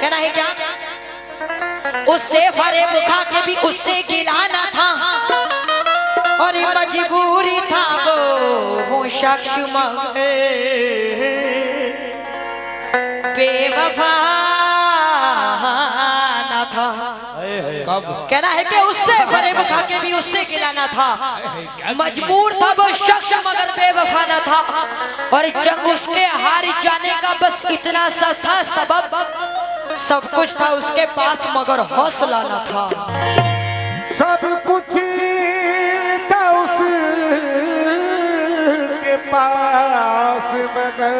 कहना है क्या, उससे फरेब खा के भी उससे गिलाना था, और मजबूरी था वो शख्स मगर बेवफा ना था। कहना है कि उससे फरेब खा के भी उससे गिलाना था, मजबूर था वो शख्स मगर बेवफा ना था, और जंग उसके हार जाने का बस इतना सा था सबब, सब कुछ था उसके पास मगर हौसला ना था। सब कुछ था उसके पास मगर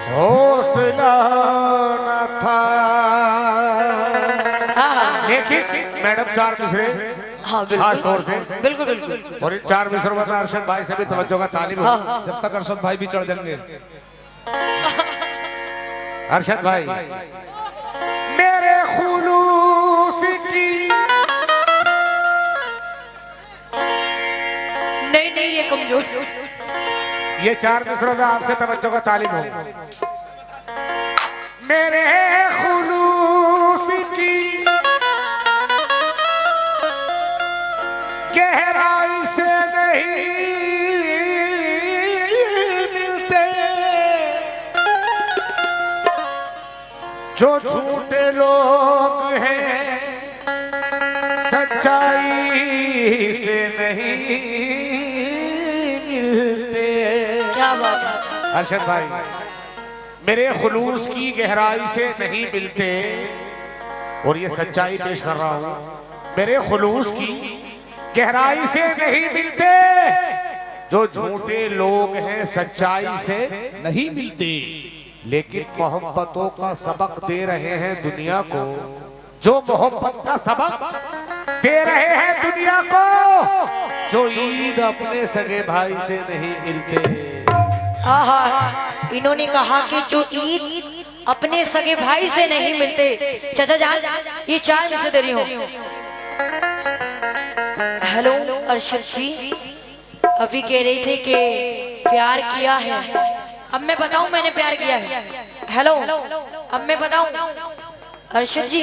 हौसला न था। लेकिन मैडम 4 मिसरे खास तौर से बिल्कुल बिल्कुल, और इन 4 मिसरों में अरशद भाई से भी तवज्जो का तालिब हो। जब तक अरशद भाई भी चढ़ जाएंगे। अरशद भाई मेरे खुलूस की नहीं ये कमजोर, ये 4 मिसरों में आपसे तवज्जो का तालिब हो। मेरे खुलूस की गहराई से नहीं मिलते, जो झूठे लोग हैं सच्चाई से नहीं मिलते। क्या बात है अरशद भाई, मेरे खुलूस की गहराई से नहीं मिलते, और ये सच्चाई पेश कर रहा हूं, मेरे खुलूस की गहराई से नहीं मिलते, जो झूठे लोग हैं सच्चाई से नहीं मिलते, लेकिन मोहब्बतों का सबक दे रहे हैं दुनिया को, जो मोहब्बत का सबक दे रहे हैं दुनिया को, जो ईद अपने सगे भाई से नहीं मिलते। आहा, इन्होंने कहा कि जो ईद अपने सगे भाई से नहीं मिलते। चाचा जान ये 4 में से दे रही हूँ। हेलो अर्शद जी, अभी कह रही थे कि प्यार किया है, अब मैं बताऊं मैंने प्यार किया है। हेलो अब मैं बताऊं अर्शद जी,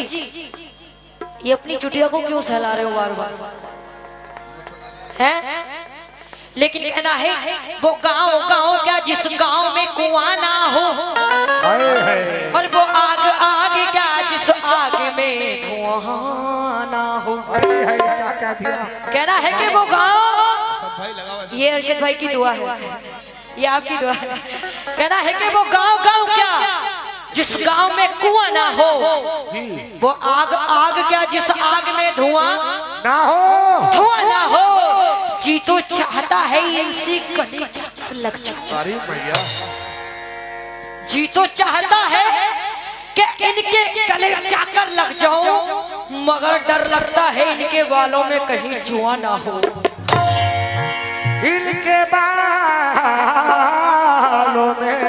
ये अपनी चुटिया को क्यों सहला रहे हो बार बार हैं? लेकिन कहना है वो गांव क्या जिस गांव में कुआं ना हो, और वो आग क्या जिस आग में धुआं ना हो। क्या कह दिया? कहना है कि वो गांव, ये अर्शद भाई की दुआ है, ये आपकी दुआ है। कहना है कि वो गांव क्या जिस गांव में कुआं ना हो, वो आग क्या जिस आग में धुआं ना हो, जी तो चाहता है इनसे गले जाकर लग जाओ। अरे भैया, जी तो चाहता है कि इनके गले जाकर लग जाओ, मगर डर लगता है इनके बालों में कहीं जुआ ना हो। इनके बालों में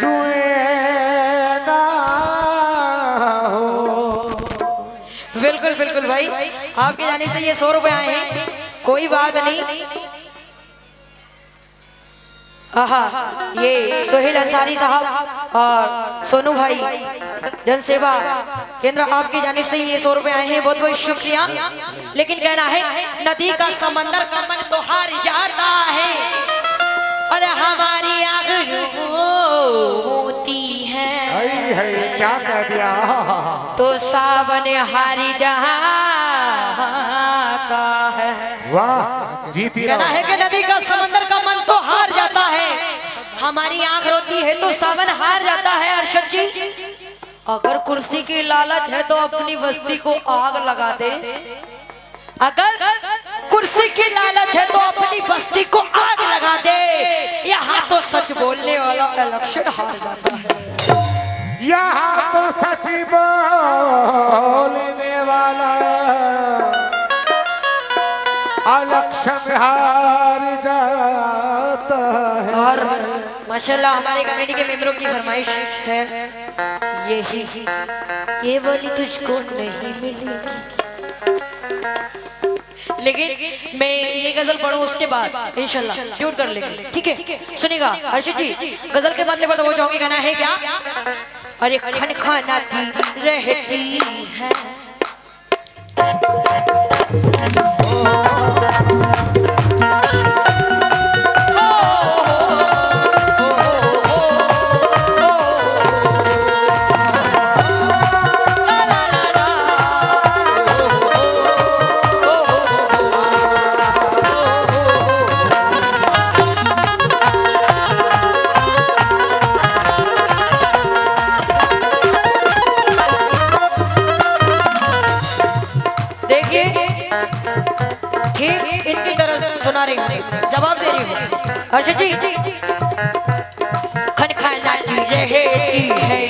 जुए ना हो। बिल्कुल बिल्कुल भाई, आपकी जानिब से ये 100 रुपए आए हैं, कोई बात नहीं। ये सोहेल अंसारी साहब और सोनू भाई जन सेवा केंद्र, आपकी जानिब से ये 100 रुपए आए हैं, बहुत बहुत शुक्रिया। लेकिन कहना है नदी का समंदर का मन तो हार जाता है, और हमारी आग होती है, क्या कह दिया? तो सावन हारी जाता है। वाह, जीती कहना है कि नदी का समंदर का मन तो हार जाता है, हमारी आंख रोती है तो सावन हार जाता है। अर्शद जी, अगर कुर्सी की लालच है तो अपनी बस्ती को आग लगा दे, अगर कुर्सी की लालच है तो अपनी बस्ती को आग लगा दे, यहाँ तो सच बोलने वाला इलेक्शन हार जाता है। यहाँ तो सच बोलने वाला इलेक्शन हार जाता है। और माशाल्लाह हमारे कमेटी के मेंबरों की फरमाइश है यही, ये वाली तुझको नहीं मिलेगी। लेकिन मैं ये गजल पढ़ूं उसके बाद इंशाल्लाह ट्यूट कर लेंगे, ठीक है? सुनिएगा अर्षद जी, गजल के बदले पर तो वो चाहूंगी गाना है क्या? अरे खन खानाती रहती है ठीक इनकी तरह सुना रही हूँ, जवाब दे रही हूँ। अर्षद जी, खन खानाती रहती है,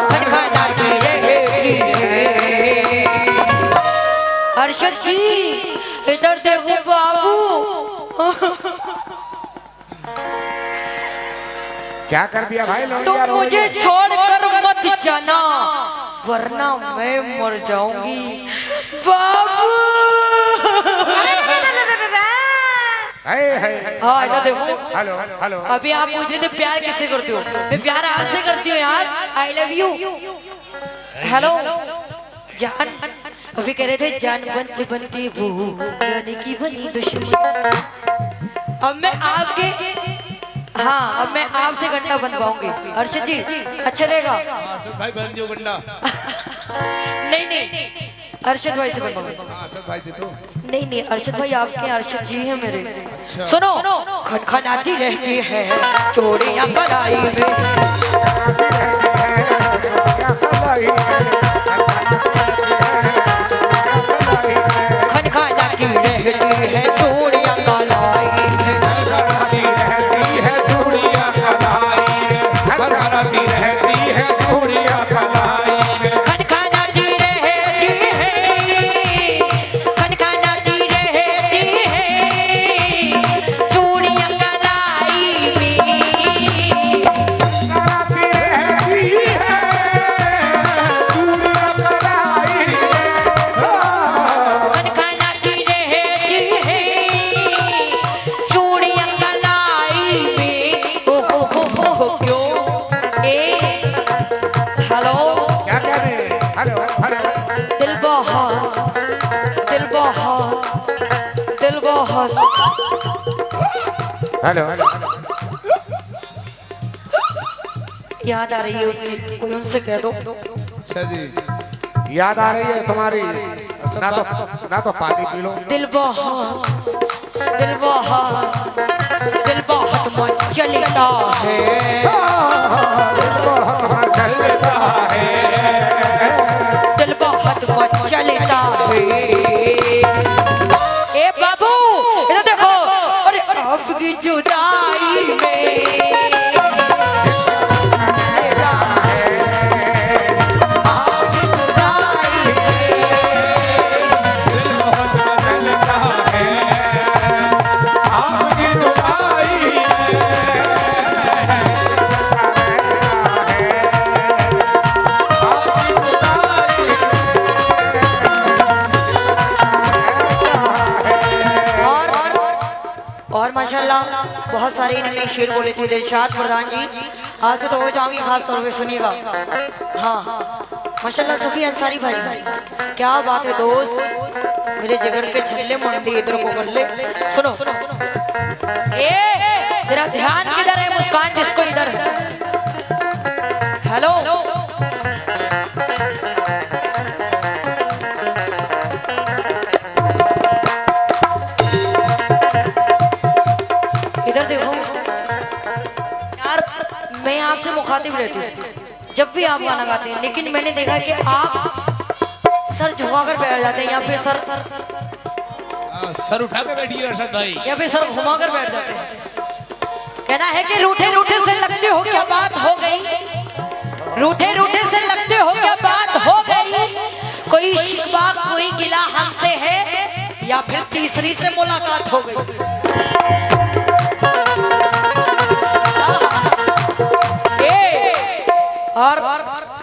खन खानाती रहती है। अर्षद जी इधर देखो बाबू। क्या कर दिया भाई? तो मुझे छोड़कर मत जाना वरना मैं मर जाऊंगी बाबू। हाँ इधर देखो। Hello hello. अभी आप पूछ रहे थे प्यार किससे करती हो? मैं प्यार आपसे करती हूँ यार। I love you. हेलो जान, अभी कह रहे थे जान बनते बनते वो जाने की बनी दुश्मन। अब मैं आपके, हाँ अब मैं आपसे गंडा बनवाऊंगी। अर्षद जी अच्छा रहेगा? अर्षद भाई बन दियो गंडा। नहीं नहीं अर्षद भाई से बनवाऊंगी। अर्षद भाई से तो नहीं अर्षद भाई आपके अर्षद जी हैं मेरे। अच्छा। सुनो, खनखनाती रहती है चूड़ियां कलाई में, खनखनाती रहती है चूड़ियां कलाई में, हेलो। याद आ रही है उनकी, कोई उनसे कह दो। अच्छा जी, याद आ रही है तुम्हारी? ना तो पानी पी लो। दिल बहुत मचलता है, दिल बहुत मचलता है। ए बाबू इधर देखो, अरे आपकी जुदाई में और माशाल्लाह बहुत सारे इन्होंने शेर बोले थे दिलशाद प्रधान जी। आज से तो हो जाऊंगी खास तौर पे सुनिएगा। हाँ माशाल्लाह सफी अंसारी भाई, क्या बात है दोस्त, मेरे जिगर के छल्ले मंडी इधर को कर ले। सुनो ए तेरा ध्यान किधर है? मुस्कान डिस्को इधर है। हेलो इधर देखो यार, मैं आपसे मुखातिब रहती हूँ जब भी आप गाना गाते हैं, लेकिन मैंने देखा कि आप सर झुकाकर बैठ जाते हैं या फिर सर उठा के बैठिए अर्षद भाई, या फिर सर घुमाकर बैठ जाते हैं। कहना है कि रूठे रूठे से लगते हो क्या बात हो गई, रूठे रूठे से लगते हो क्या बात हो गई, कोई शिकवा कोई गिला हमसे है या फिर तीसरी से मुलाकात हो गई। और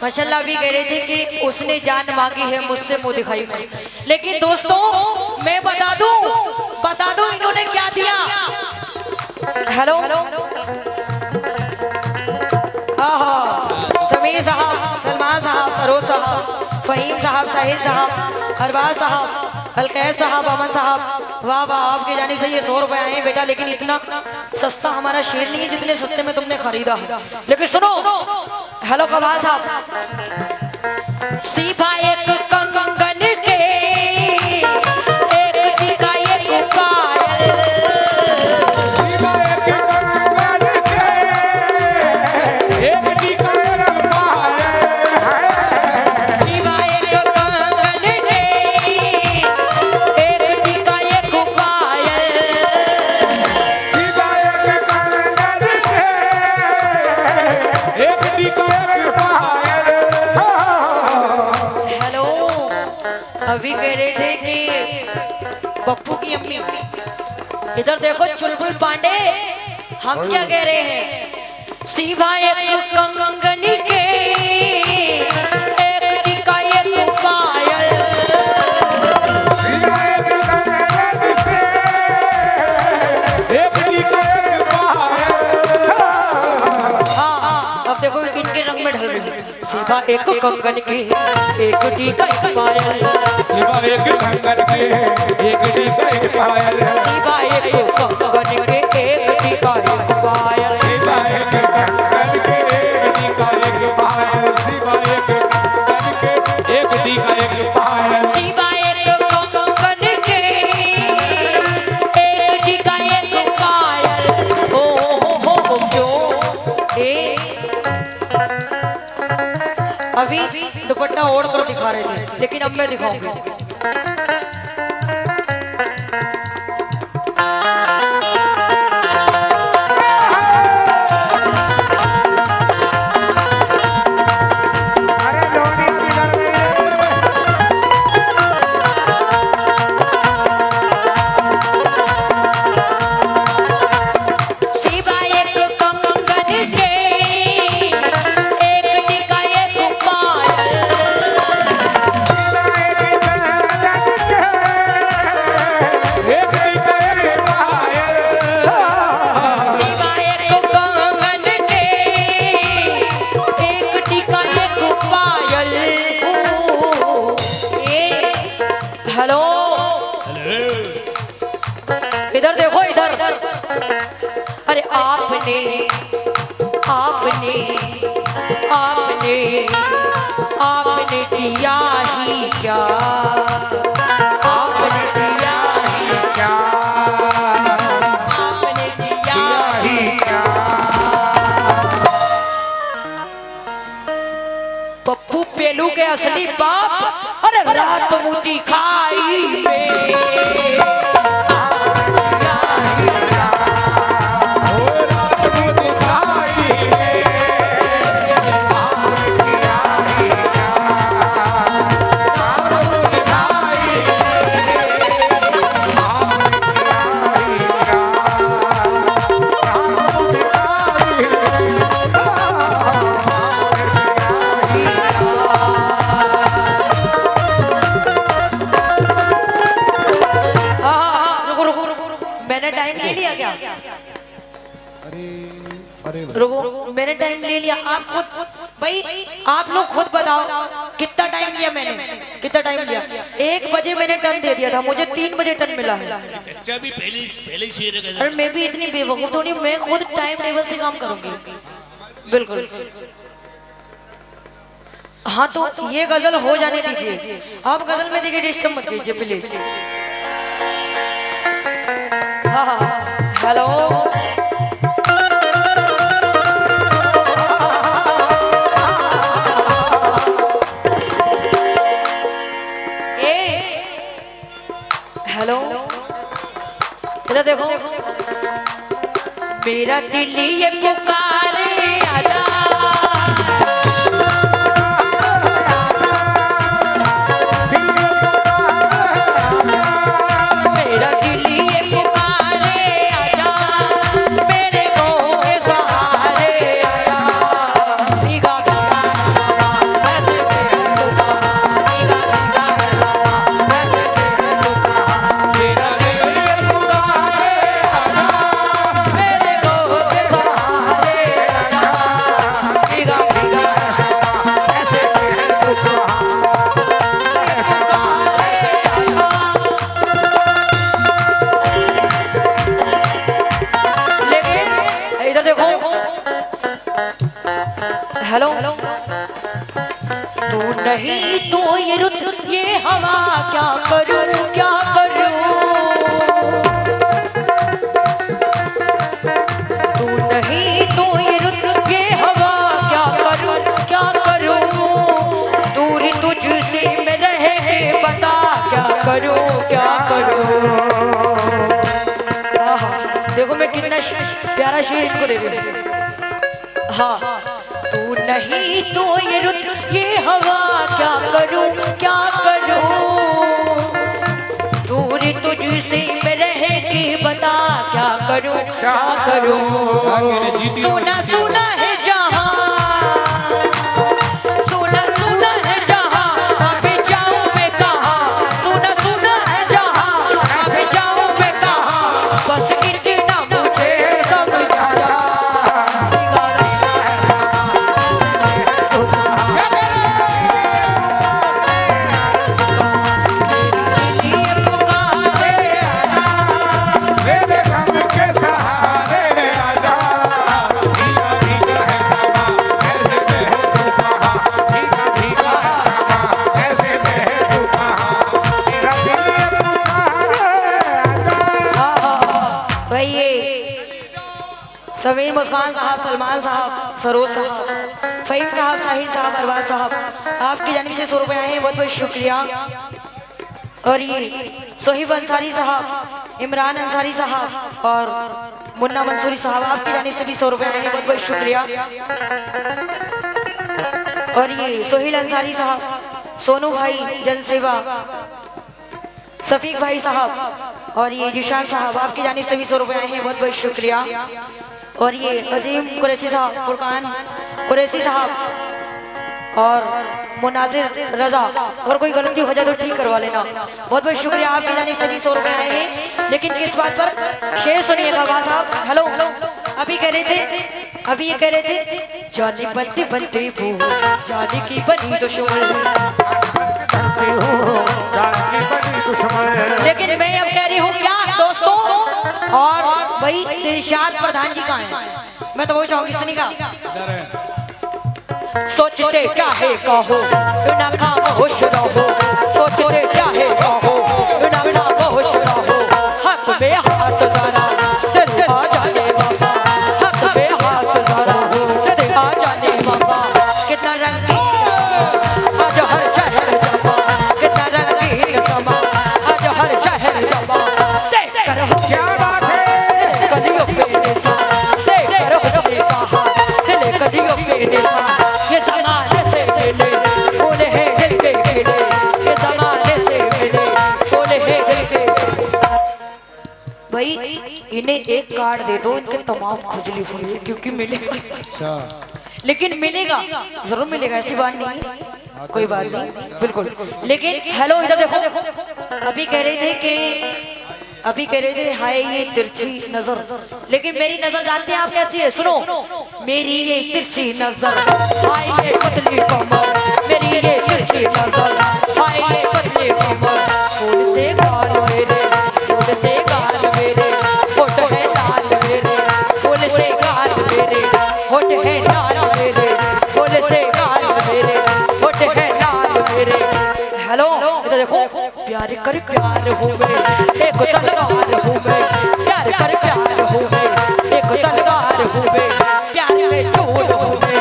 माशाल्लाह भी कह रहे थे कि उसने जान मांगी है मुझसे मुंह दिखाई में। लेकिन दोस्तों मैं बता दूं इन्होंने क्या दिया। हेलो हाँ समीर साहब, सलमान साहब, सरोज साहब, फहीम साहब, साहिल साहब, अरबाज साहब, अलकैद साहब, अमन साहब, वाह वाह आपकी जानिब से ये 100 रुपए आए हैं बेटा। लेकिन इतना सस्ता हमारा शेर नहीं है जितने सस्ते में तुमने खरीदा है। लेकिन सुनो, हेलो कमाल साहब, सीधा एक कंगन के एक टीका एक पायल, सीधा एक कंगन के एक टीका एक पायल है। सीधा एक कंगन के एक टीका एक पायल, सीधा एक कंगन के एक टीका एक पायल। हेलो अभी कह रहे थे कि पप्पू की अम्मी, इधर देखो चुलबुल पांडे, हम क्या कह रहे हैं। सीधा एक कंगन के एक टीका एक पायल, सीधा एक कंगन से एक टीका एक पायल। हाँ अब देखो इनके रंग में ढल रही। सीधा एक कंगन के एक टीका एक पायल, सीधा एक कंगन के एक टीका एक पायल। सीधा एक कंगन के एक टीका एक पायल, सीधा एक कंगन के एक टीका एक पायल। सीधा एक कंगन के एक टीका एक पायल। सीधा एक कंगन के एक टीका एक पायल। ओ क्यों ए अभी दुपट्टा ओढ़ कर दिखा रहे थे, लेकिन अब मैं दिखाऊंगी। अरे लोनिया बिगड़ गई रे। सीधा एक कंगन के एक टीका एक पायल, सीधा एक कंगन के एक टीका एक पायल। सीधा एक कंगन के एक टीका एक पायल। हेलो इधर देखो इधर। अरे आपने आपने आपने आपने दिया ही क्या, आपने दिया ही क्या आपने दिया ही क्या। पप्पू पेलू के असली बाप। अरे रात मोती खाई में ओ रात को दिखाई है आपने किया ही क्या। रात को दिखाई है आपने किया ही क्या। रात को दिखाई है रुको रुको रुको, मैंने टाइम ले लिया क्या? अरे अरे रुको मैंने टाइम ले लिया। आप खुद भाई आप लोग खुद बताओ कितना टाइम लिया मैंने, कितना टाइम लिया? 1 बजे मैंने टन दे दिया था, मुझे 3 बजे टन मिला है। चच्चा भी पहले पहले शेर है। अरे मैं भी इतनी बेवकूफ थोड़ी, मैं खुद टाइम टेबल से काम करूंगी। बिल्कुल हाँ तो ये गजल हो जाने दीजिए। आप गजल में देखिए डिस्टर्ब मत कीजिए प्लीज। हाँ हाँ हेलो हेलो इधर देखो। मेरा दिल ये पुकारे आजा, मेरा दिल ये पुकारे आजा, मेरे गाँव के सहारे आजा। भीगा भीगा हेलो तू नहीं तो ये रुत ये हवा क्या करूं क्या करूं तू नहीं तो ये रुत ये हवा क्या करूं दूरी तुझसे मैं रह के बता क्या करूं आहा, देखो मैं कितना प्यारा शेर इनको दे दूं हाँ तू नहीं तो ये रुत ये हवा क्या करूं दूरी तुझसे मैं रह के बता क्या करूं सुना सुना है जहां सुना सुना है जहां अभी जाऊं मैं कहां सुना सुना है जहां अभी जाऊं मैं कहां बस इतना मुझे समझा समीर मुस्कान साहब सलमान साहब सरोज साहब फहीम साहब साहिल साहब अरबाज साहब आपकी जानिब से 100 रुपए आए हैं बहुत बहुत शुक्रिया और ये सोहिब अंसारी साहब इमरान अंसारी साहब और मुन्ना मंसूरी साहब आपकी जानिब से भी 100 रुपए आए हैं बहुत बहुत शुक्रिया और ये सोहिल अंसारी साहब सोनू भाई जनसेवा सफीक भाई साहब और ये जिशान साहब आपकी जानिब से भी 100 रुपए आए हैं बहुत बहुत शुक्रिया और ये अजीम कुरैशी साहब फुरकान कुरैशी साहब और मुनाजिर रजा और कोई गलती हो जाए तो ठीक करवा लेना बहुत बहुत शुक्रिया आपकी जानिब से भी 100 रुपए आए हैं लेकिन किस बात पर शेर सुनिएगा बात साहब हेलो अभी कह रहे थे अभी ये कह रहे थे जानी बनती बनती भूल जानी की बनी दुश्मन लेकिन मैं अब कह रही हूँ क्या दोस्तों और भाई दिलशाद प्रधान जी कहाँ हैं मैं तो वो चाहूंगी सुनिएगा सोचते क्या है कहो ना खामोश रहो सोचते क्या है कहो ना खामोश रहो हाथ में हाथ जरा दिल आ जाने बाबा हाथ में हाथ जरा दिल आ जाने बाबा कितना रंगीन आज हर शहर जमा कितना रंगीन समा आज हर शहर जमा देख कर हो क्या बात है कदियों पे निशान देख कर हो कहा दिल कदियों पे निशान ये जमाने से मिले बोले है दिल के खेले ये जमाने से मिले बोले है दिल के भाई इन्हें एक कार्ड दे दो इनके तमाम खुजली हुई है क्योंकि मिलेगा अच्छा लेकिन मिलेगा जरूर मिलेगा ऐसी बात नहीं है कोई बात नहीं बिल्कुल लेकिन हेलो इधर देखो अभी कह रहे थे हाय ये तिरछी नजर लेकिन मेरी नजर जानते हैं आप कैसी है सुनो मेरी ये तिरछी नजर हाय ये पतली कमर मेरी ये तिरछी नजर हाय ये पतली कमर फूल से गाल मेरे फूल से गाल मेरे होठ है लाल मेरे फूल से गाल मेरे होठ है लाल मेरे फूल से गाल मेरे होठ है लाल मेरे हेलो इधर देखो प्यार कर प्यार हो गए एक तलवार हो गए प्यार कर प्यार हो गए एक तलवार हो गए प्यार में चूर हो गए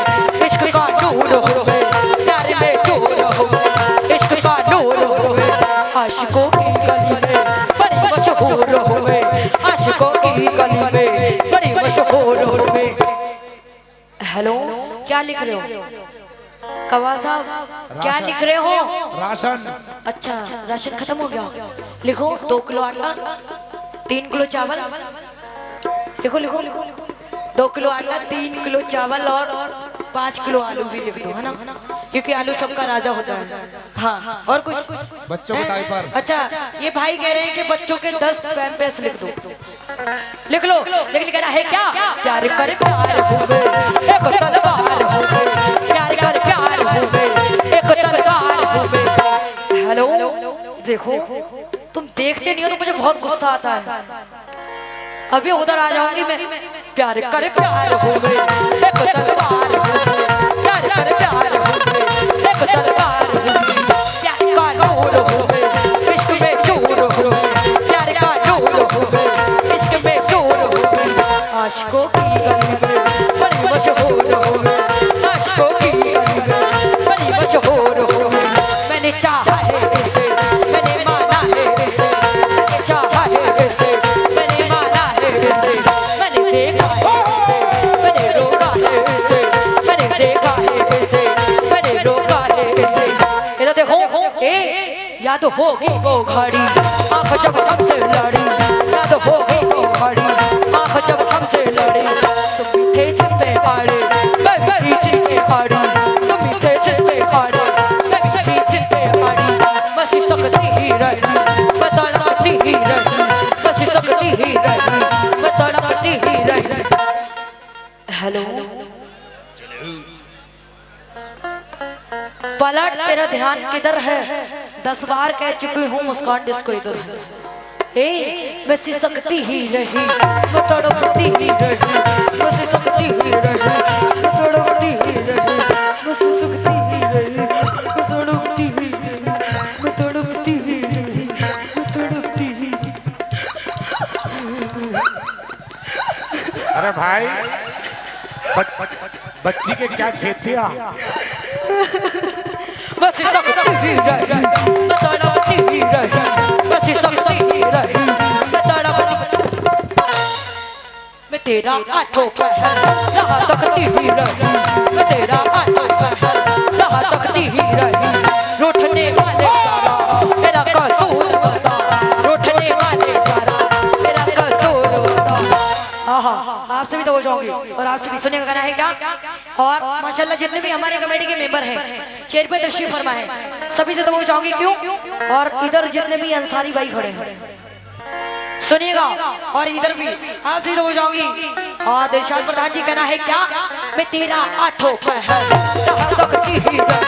इश्क का नूर हो गए प्यार में चूर हो गए इश्क का नूर हो गए आशिकों की गली में बड़ी मशहूर हो गए आशिकों की गली में बड़ी मशहूर हो गए हेलो क्या लिख रहे हो कवा साहब क्या लिख रहे हो राशन अच्छा राशन खत्म हो गया लिखो 2 किलो आटा 3 किलो चावल लिखो लिखो 2 किलो आटा 3 किलो चावल और 5 किलो आलू भी लिख दो है ना क्योंकि आलू सबका राजा होता है हाँ और कुछ बच्चों के डायपर अच्छा ये भाई कह रहे हैं कि बच्चों के 10 पैम्पर्स लिख दो लिख लो लेकिन कहना है क्या प्यार कर प्यार हो गए एक तलवार हो गए प्यार कर प्यार हो गए एक तलवार हो गए हेलो देखो तुम देखते नहीं हो तो मुझे बहुत गुस्सा आता है अभी उधर आ जाऊंगी मैं प्यार कर प्यार हो गए एक तलवार हो गए प्यार आशिकों की गली में बड़ी मशहूर हो गई, आशिकों की गली में बड़ी मशहूर हो गई। मैंने चाहा है इसे, मैंने माना है इसे, मैंने चाहा है इसे, मैंने माना है इसे, मैंने देखा है इसे, मैंने रोका है इसे, मैंने देखा है इसे, मैंने रोका है इसे। इधर देखो, याद होगी वो घड़ी आँख जब हमसे लड़ी, याद होगी वो घड़ी आँख जब हमसे लड़ी। तुम मीठे चित्ते आड़े, मैं मीठी चित्ते आड़ी, तुम मीठे चित्ते आड़े, मैं मीठी चित्ते आड़ी। बस सकती ही रही, मैं तड़पती ही रही, बस सकती ही रही, मैं तड़पती ही रही। हेलो पलट, तेरा ध्यान किधर है? 10 बार कह चुकी हूँ मुस्कान डिस्को इधर है। मैं सिसकती ही रही, मैं तड़पती ही रही, मैं सिसकती ही रही, मैं तड़पती ही रही, मैं सिसकती ही रही, मैं तड़पती ही रही, मैं तड़पती ही रही, मैं तड़पती ही। अरे भाई बच्ची के क्या छेद दिया? बस सकती ही रही, मैं तड़पती ही रही, बस सकती ही रही, मैं तड़पती। मैं तेरा आठों पहर रहा तकती ही रही, मैं तेरा आठों पहर रहा तकती ही रही। रूठने वाले सारा मेरा कसूर बता, रूठने वाले सारा मेरा कसूर बता। आहा, आपसे भी तो हो जाओगी और आपसे भी सुनने का गाना है क्या? और माशाल्लाह जितने भी हमारे कमेटी के मेंबर हैं चेयर पे तशरीफ फरमा है, सभी से तो वो चाहूंगी क्यों। और इधर जितने भी अंसारी भाई खड़े हैं सुनिएगा, और इधर भी आपसे तो वो चाहूंगी। और दिलशाद प्रधान जी कहना है क्या? मैं तेरा आठों पहर रहा तकती ही रही,